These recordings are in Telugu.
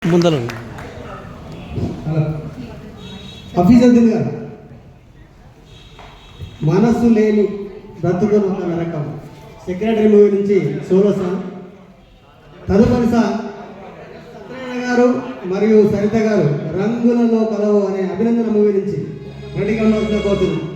ముందర హఫీజుద్దీన్ గారు మనస్సు లేని బ్రతుకును ఒక నరకం సెక్రటరీ మూవీ నుంచి సోలో సాంగ్. తదుపరి సత్యనారాయణ గారు మరియు సరిత గారు రంగులలో కలవు అనే అభినందన మూవీ నుంచి రెడీగా ఉండాల్సిన కోరుతున్నాం.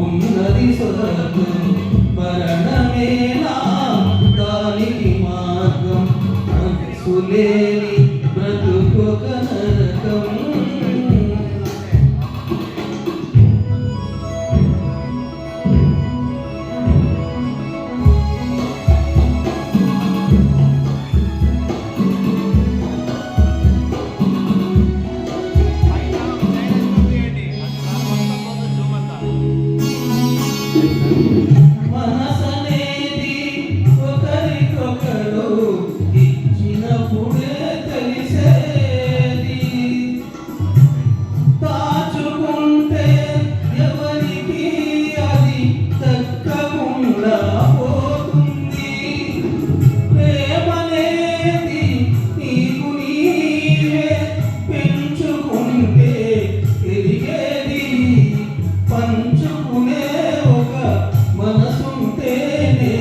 ఉన్నది స్వర్గం మరణమేనా దానికి మార్గం మనసులేని బ్రతుకొక నరకం. మనసనేది ఒకరికొకరు ఇచ్చినప్పుడే తెలిసేది, దాచుకుంటే ఎవరికి అది దక్కకుండా పోతుంది. ప్రేమనేది నీకు నీవే పెంచుకుంటే తిరిగేది, పంచుకునే ఒక మనసుంటేనే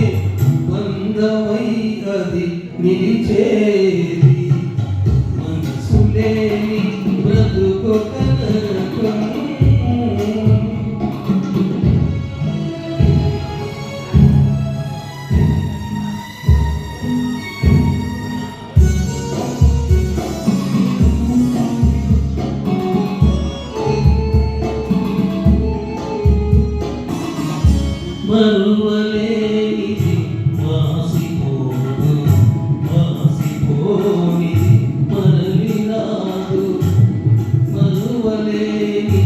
బంధమై అది నిలిచేది. మనసులేని బ్రతుకొక నరకం. మరువలేనిది మాసిపోదు, మాసిపోనిది మరలి రాదు. మరువలేనిది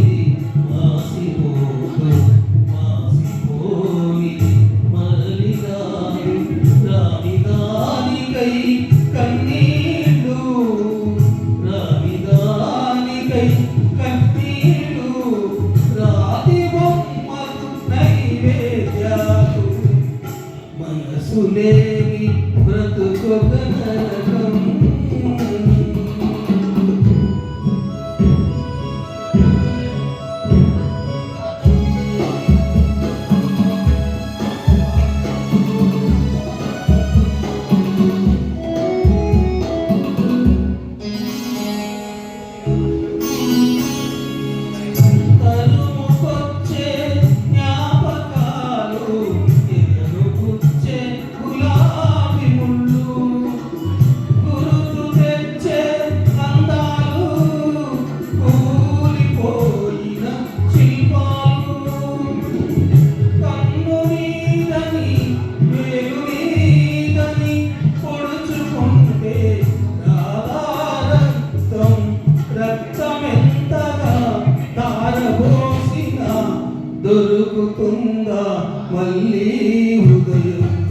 మాసిపోదు, మాసిపోనిది మరలి రాదు. రాని దానికై కన్నీళ్ళు, రాని దానికై కన్నీళ్ళు, రాతి బొమ్మలు నైవేద్యాలు. మనసులేని బ్రతుకొక నరకం. తరుముకొచ్చే జ్ఞాపకాలు, ఎదురుపుచ్చే గులాబీ ముళ్ళు, గురుతు తెచ్చే అందాలు, కూలిపోయిన శిల్పాలు. కన్ను నీదని వేలు నీదని పొడుచుకుంటే రాధారక్తం, రక్తమెంతగా ధారపోసిన దొరుకుతుందా మళ్ళీ హృదయం.